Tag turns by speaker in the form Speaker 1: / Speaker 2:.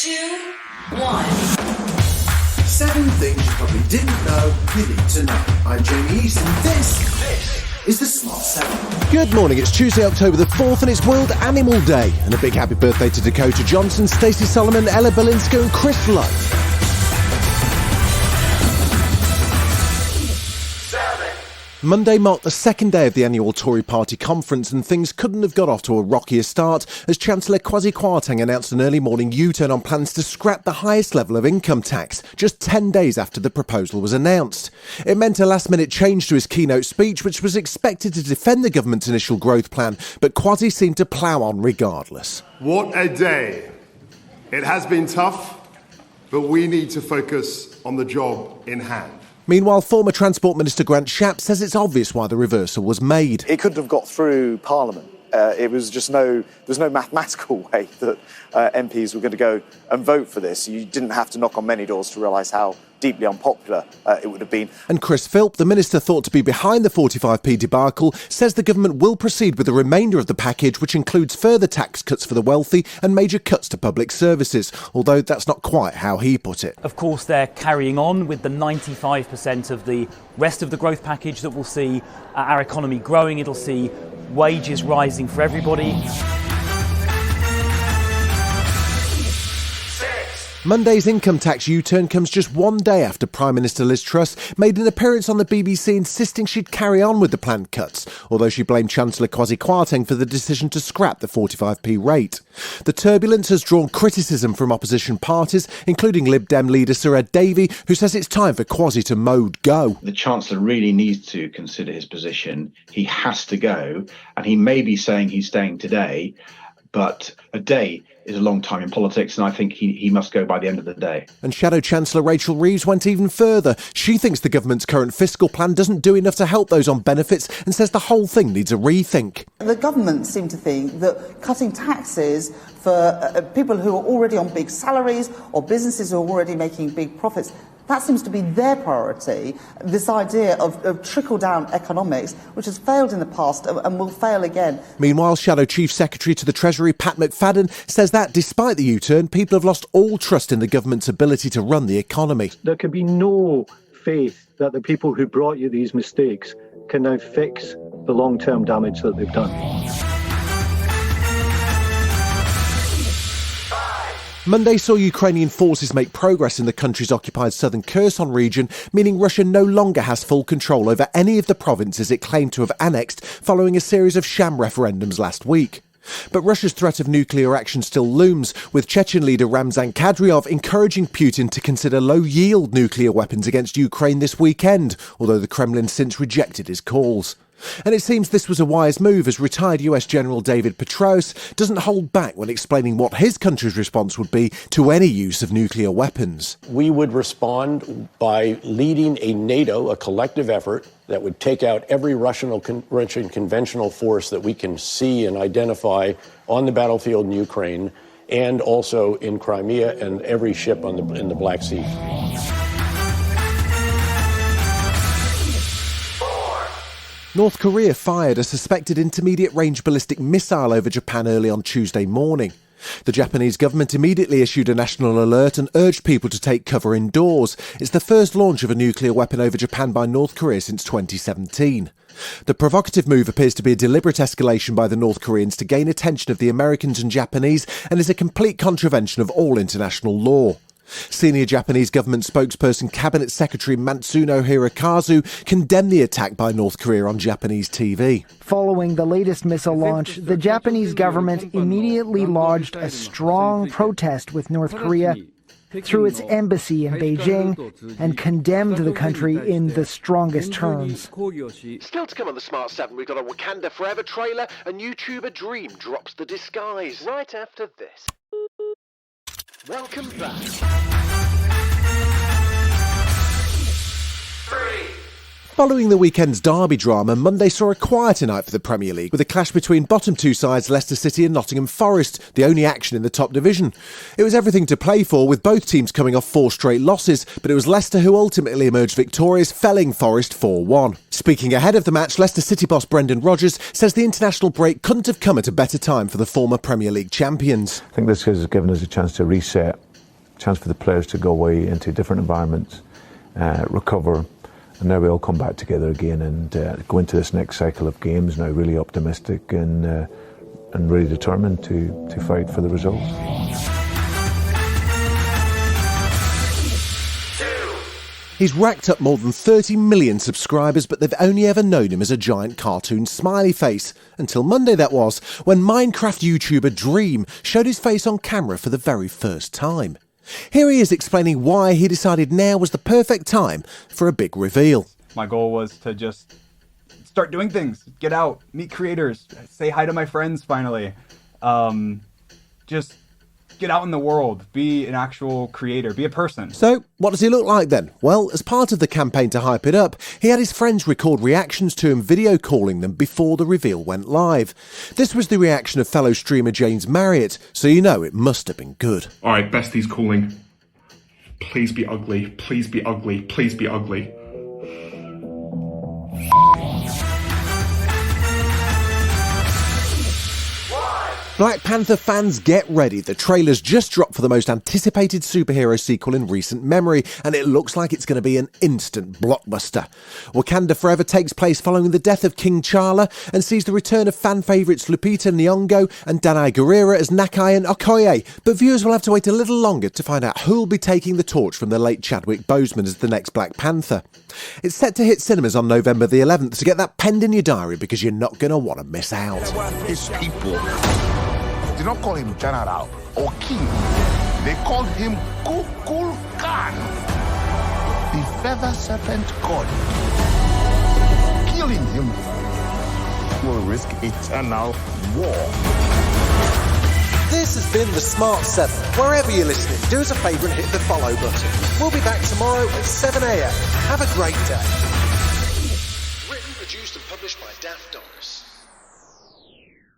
Speaker 1: 2, 1.
Speaker 2: 7 things you probably didn't know you need to know. I'm Jamie East, and this is the Smart 7.
Speaker 3: Good morning, it's Tuesday, October the 4th, and it's World Animal Day. And a big happy birthday to Dakota Johnson, Stacey Solomon, Ella Balinska and Chris Lowe. Monday marked the second day of the annual Tory Party conference, and things couldn't have got off to a rockier start as Chancellor Kwasi Kwarteng announced an early morning U-turn on plans to scrap the highest level of income tax, just 10 days after the proposal was announced. It meant a last-minute change to his keynote speech, which was expected to defend the government's initial growth plan, but Kwasi seemed to plough on regardless.
Speaker 4: What a day. It has been tough, but we need to focus on the job in hand.
Speaker 3: Meanwhile, former Transport Minister Grant Shapps says it's obvious why the reversal was made.
Speaker 5: It couldn't have got through Parliament. There's no mathematical way that MPs were going to go and vote for this. You didn't have to knock on many doors to realise how deeply unpopular it would have been.
Speaker 3: And Chris Philp, the minister thought to be behind the 45p debacle, says the government will proceed with the remainder of the package, which includes further tax cuts for the wealthy and major cuts to public services, although that's not quite how he put it.
Speaker 6: Of course, they're carrying on with the 95% of the rest of the growth package that will see our economy growing. It'll see wages rising for everybody.
Speaker 3: Monday's income tax U-turn comes just one day after Prime Minister Liz Truss made an appearance on the BBC insisting she'd carry on with the planned cuts, although she blamed Chancellor Kwasi Kwarteng for the decision to scrap the 45p rate. The turbulence has drawn criticism from opposition parties, including Lib Dem leader Sir Ed Davey, who says it's time for Kwasi to mode go.
Speaker 7: The Chancellor really needs to consider his position. He has to go, and he may be saying he's staying today, but a day is a long time in politics, and I think he must go by the end of the day.
Speaker 3: And Shadow Chancellor Rachel Reeves went even further. She thinks the government's current fiscal plan doesn't do enough to help those on benefits and says the whole thing needs a rethink.
Speaker 8: The government seem to think that cutting taxes for people who are already on big salaries or businesses who are already making big profits, that seems to be their priority, this idea of trickle-down economics, which has failed in the past and will fail again.
Speaker 3: Meanwhile, Shadow Chief Secretary to the Treasury, Pat McFadden, says that despite the U-turn, people have lost all trust in the government's ability to run the economy.
Speaker 9: There can be no faith that the people who brought you these mistakes can now fix the long-term damage that they've done.
Speaker 3: Monday saw Ukrainian forces make progress in the country's occupied southern Kherson region, meaning Russia no longer has full control over any of the provinces it claimed to have annexed following a series of sham referendums last week. But Russia's threat of nuclear action still looms, with Chechen leader Ramzan Kadyrov encouraging Putin to consider low-yield nuclear weapons against Ukraine this weekend, although the Kremlin since rejected his calls. And it seems this was a wise move, as retired US General David Petraeus doesn't hold back when explaining what his country's response would be to any use of nuclear weapons.
Speaker 10: We would respond by leading a NATO, a collective effort that would take out every Russian conventional force that we can see and identify on the battlefield in Ukraine and also in Crimea and every ship in the Black Sea.
Speaker 3: North Korea fired a suspected intermediate-range ballistic missile over Japan early on Tuesday morning. The Japanese government immediately issued a national alert and urged people to take cover indoors. It's the first launch of a nuclear weapon over Japan by North Korea since 2017. The provocative move appears to be a deliberate escalation by the North Koreans to gain attention of the Americans and Japanese and is a complete contravention of all international law. Senior Japanese government spokesperson Cabinet Secretary Matsuno Hirokazu condemned the attack by North Korea on Japanese TV.
Speaker 11: Following the latest missile launch, the Japanese government immediately lodged a strong protest with North Korea through its embassy in Beijing and condemned the country in the strongest terms.
Speaker 12: Still to come on the Smart 7, we've got a Wakanda Forever trailer and YouTuber Dream drops the disguise right after this. Welcome back. 3.
Speaker 3: Following the weekend's derby drama, Monday saw a quieter night for the Premier League, with a clash between bottom two sides Leicester City and Nottingham Forest, the only action in the top division. It was everything to play for, with both teams coming off 4 straight losses, but it was Leicester who ultimately emerged victorious, felling Forest 4-1. Speaking ahead of the match, Leicester City boss Brendan Rodgers says the international break couldn't have come at a better time for the former Premier League champions.
Speaker 13: I think this has given us a chance to reset
Speaker 1: chance for the players to go away into different environments, recover, and now we all come back together again and go into this next cycle of games now really optimistic and really determined to fight for the results.
Speaker 3: He's racked up more than 30 million subscribers, but they've only ever known him as a giant cartoon smiley face. Until Monday, that was, when Minecraft YouTuber Dream showed his face on camera for the very first time. Here he is explaining why he decided now was the perfect time for a big reveal.
Speaker 13: My goal was to just start doing things, get out, meet creators, say hi to my friends finally. Just get out in the world, be an actual creator, be a person.
Speaker 3: So, what does he look like then? Well, as part of the campaign to hype it up, he had his friends record reactions to him, video calling them before the reveal went live. This was the reaction of fellow streamer James Marriott, so you know it must have been good.
Speaker 14: Alright, besties calling. Please be ugly, please be ugly, please be ugly.
Speaker 3: Black Panther fans, get ready. The trailer's just dropped for the most anticipated superhero sequel in recent memory, and it looks like it's going to be an instant blockbuster. Wakanda Forever takes place following the death of King T'Challa and sees the return of fan favourites Lupita Nyong'o and Danai Gurira as Nakai and Okoye, but viewers will have to wait a little longer to find out who'll be taking the torch from the late Chadwick Boseman as the next Black Panther. It's set to hit cinemas on November the 11th, so get that penned in your diary because you're not going to want to miss out.
Speaker 15: His people did not call him general or king. They called him Kukulkan, the feather serpent god. Killing him will risk eternal war.
Speaker 3: This has been The Smart 7. Wherever you're listening, do us a favour and hit the follow button. We'll be back tomorrow at 7 a.m. Have a great day.
Speaker 12: Written, produced and published by Daft Doris.